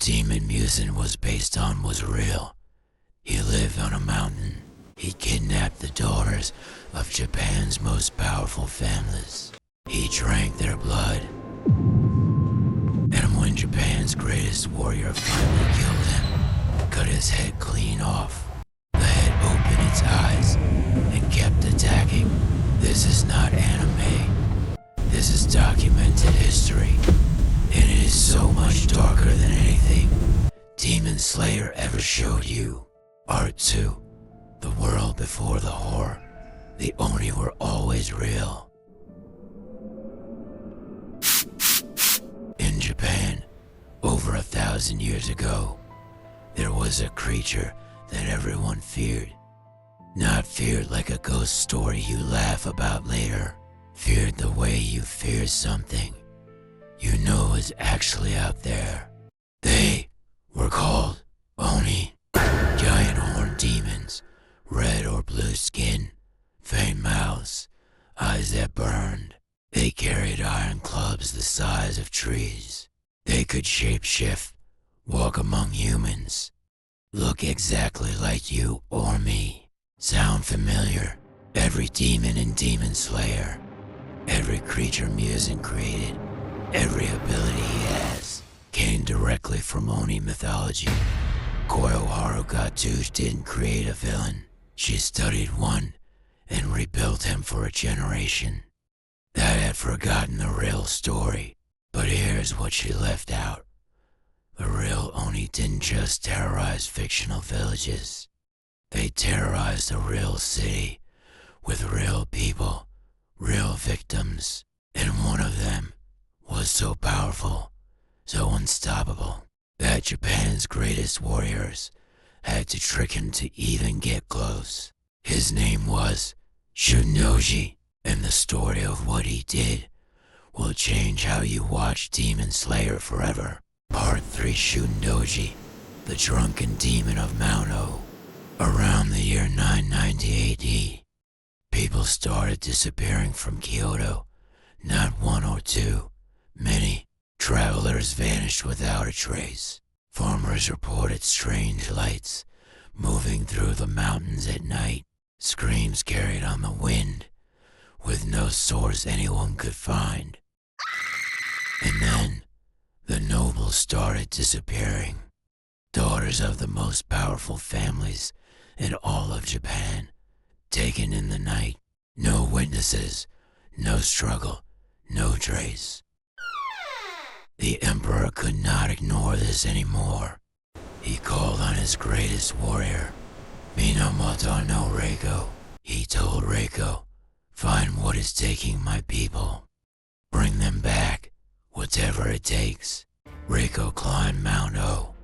demon Muzan was based on was real. He lived on a mountain. He kidnapped the daughters of Japan's most powerful families. He drank their blood. And when Japan's greatest warrior finally killed him, cut his head clean off, the head opened its eyes and kept attacking. This is not anime. This is documented history. And it is so much darker than anything Demon Slayer ever showed you. Art 2. The world before the horror. The Oni were always real. In Japan, over 1,000 years ago, there was a creature that everyone feared. Not feared like a ghost story you laugh about later. Feared the way you fear something you know is actually out there. They were called Oni. Giant horned demons, red or blue skin, faint mouths, eyes that burned. They carried iron clubs the size of trees. They could shapeshift, walk among humans, look exactly like you or me. Sound familiar? Every demon in Demon Slayer, every creature Muzan created, every ability he has, came directly from Oni mythology. Koyoharu Gotouge didn't create a villain. She studied one and rebuilt him for a generation that had forgotten the real story. But here's what she left out. The real Oni didn't just terrorize fictional villages. They terrorized a real city with real people, real victims, and one of them was so powerful, so unstoppable, that Japan's greatest warriors had to trick him to even get close. His name was Shuten Doji, and the story of what he did will change how you watch Demon Slayer forever. Part 3. Shuten Doji, the Drunken Demon of Mount O. Around the year 990 AD, people started disappearing from Kyoto. Not one or two, many. Travelers vanished without a trace. Farmers reported strange lights moving through the mountains at night. Screams carried on the wind, with no source anyone could find. And then, the nobles started disappearing. Daughters of the most powerful families in all of Japan, taken in the night. No witnesses, no struggle, no trace. The emperor could not ignore this anymore. He called on his greatest warrior, Minamoto no Reiko. He told Reiko, "Find what is taking my people. Bring them back, whatever it takes." Reiko climbed Mount O,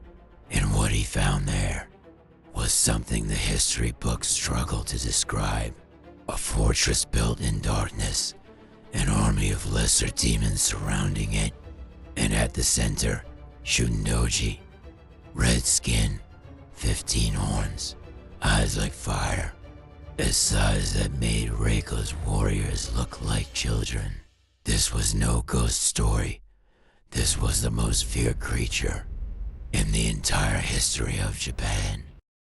and what he found there was something the history books struggle to describe. A fortress built in darkness, an army of lesser demons surrounding it, and at the center, Shuten Doji. Red skin, 15 horns, eyes like fire, a size that made Reiko's warriors look like children. This was no ghost story. This was the most feared creature in the entire history of Japan.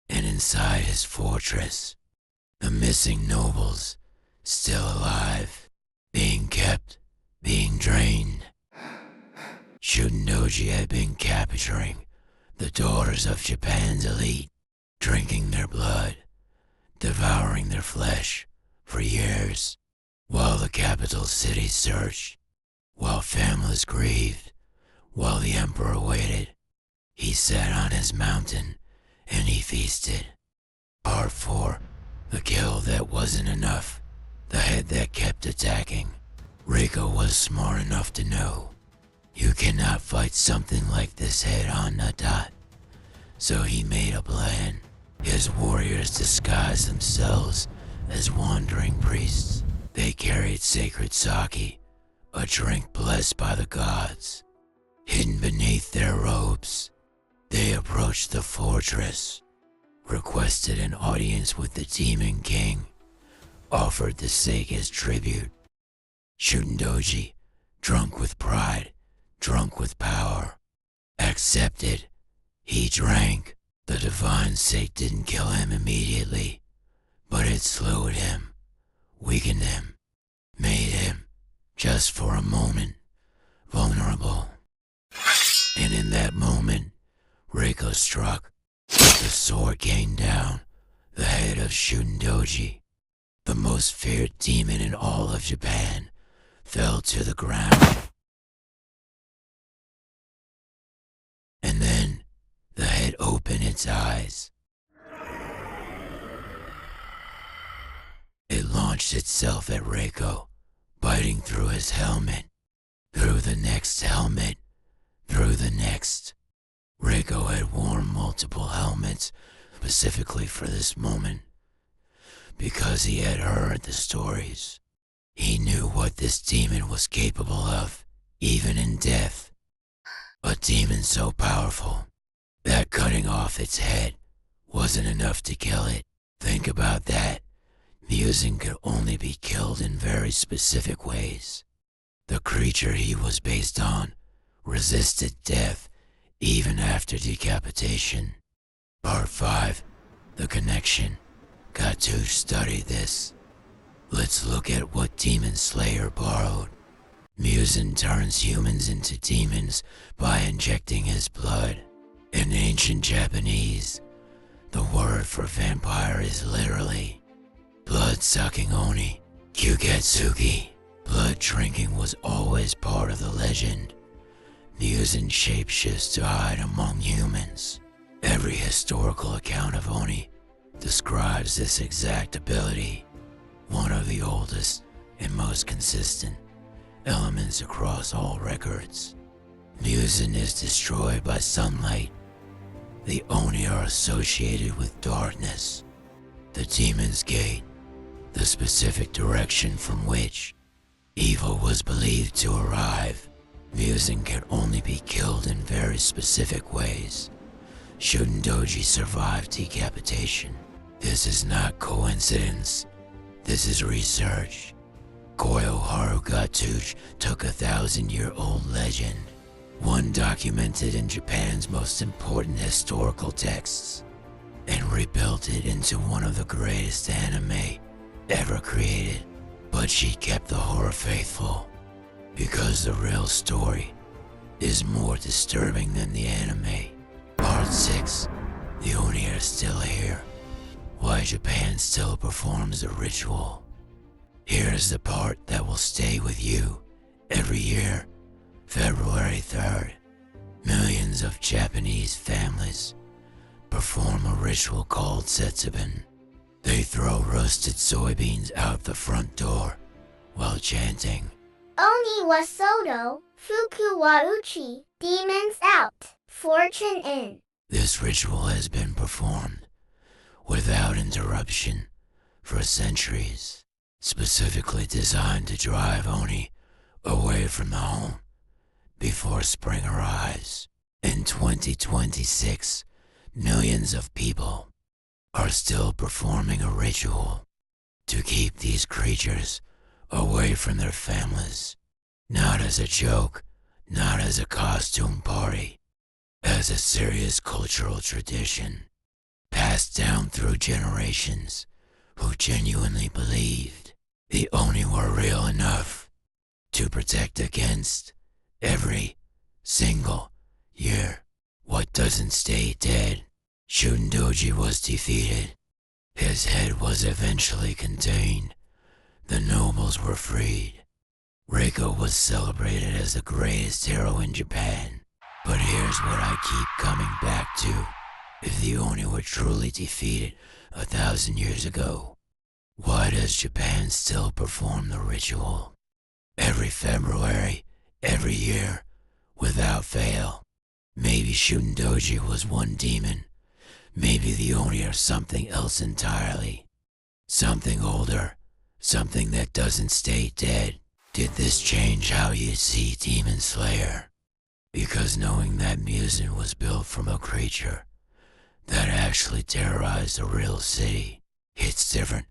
And inside his fortress, the missing nobles, still alive, being kept, being drained. Shuten Doji had been capturing the daughters of Japan's elite, drinking their blood, devouring their flesh for years, while the capital city searched, while families grieved, while the emperor waited. He sat on his mountain and he feasted. Part 4. The kill that wasn't enough. The head that kept attacking. Reiko was smart enough to know you cannot fight something like this head on, Nadat. So he made a plan. His warriors disguised themselves as wandering priests. They carried sacred sake, a drink blessed by the gods. Hidden beneath their robes, they approached the fortress, requested an audience with the Demon King, offered the sake as tribute. Shuten Doji, drunk with pride, drunk with power, accepted He drank. The divine state didn't kill him immediately, but it slowed him, weakened him, made him, just for a moment, vulnerable. And in that moment, Reiko struck. The sword came down, the head of Shuten Doji, the most feared demon in all of Japan, fell to the ground. And then, the head opened its eyes. It launched itself at Reiko, biting through his helmet, through the next helmet, through the next. Reiko had worn multiple helmets specifically for this moment, because he had heard the stories. He knew what this demon was capable of, even in death. A demon so powerful that cutting off its head wasn't enough to kill it. Think about that. Muzan could only be killed in very specific ways. The creature he was based on resisted death even after decapitation. Part 5. The Connection. Gotouge studied this. Let's look at what Demon Slayer borrowed. Muzan turns humans into demons by injecting his blood. In ancient Japanese, the word for vampire is literally blood-sucking Oni. Kyugetsugi. Blood drinking was always part of the legend. Muzan shapeshifts to hide among humans. Every historical account of Oni describes this exact ability, one of the oldest and most consistent elements across all records. Muzan is destroyed by sunlight. The Oni are associated with darkness, the Demon's Gate, the specific direction from which evil was believed to arrive. Muzan can only be killed in very specific ways. Shuten Doji survived decapitation. This is not coincidence. This is research. Koyoharu Gotouge took a 1,000-year-old legend, one documented in Japan's most important historical texts, and rebuilt it into one of the greatest anime ever created. But she kept the horror faithful, because the real story is more disturbing than the anime. Part 6. The Oni are still here. Why Japan still performs the ritual. Here's the part that will stay with you every year. February 3rd. Millions of Japanese families perform a ritual called Setsubun. They throw roasted soybeans out the front door while chanting, Oni wa Soto, Fuku wa Uchi, demons out, fortune in. This ritual has been performed without interruption for centuries, specifically designed to drive Oni away from the home before spring arrives. In 2026, millions of people are still performing a ritual to keep these creatures away from their families, not as a joke, not as a costume party, as a serious cultural tradition passed down through generations who genuinely believed the Oni were real enough to protect against every single year. What doesn't stay dead? Shuten Doji was defeated. His head was eventually contained. The nobles were freed. Reiko was celebrated as the greatest hero in Japan. But here's what I keep coming back to. If the Oni were truly defeated 1,000 years ago, why does Japan still perform the ritual? Every February, every year, without fail. Maybe Shuten Doji was one demon. Maybe the Oni are something else entirely. Something older. Something that doesn't stay dead. Did this change how you see Demon Slayer? Because knowing that Muzan was built from a creature that actually terrorized a real city, it's different.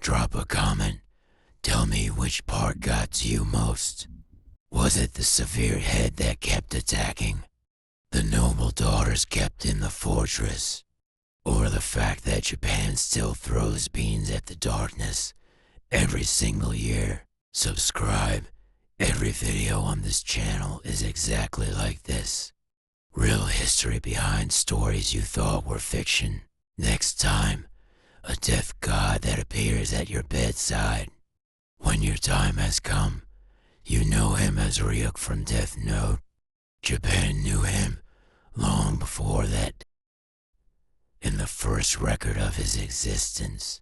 Drop a comment. Tell me which part got to you most. Was it the severe head that kept attacking? the noble daughters kept in the fortress, or the fact that Japan still throws beans at the darkness every single year. Subscribe. Every video on this channel is exactly like this. Real history behind stories you thought were fiction. Next time, a death god that appears at your bedside. When your time has come, you know him as Ryuk from Death Note. Japan knew him long before that. In the first record of his existence,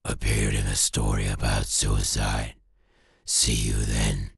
appeared in a story about suicide. See you then.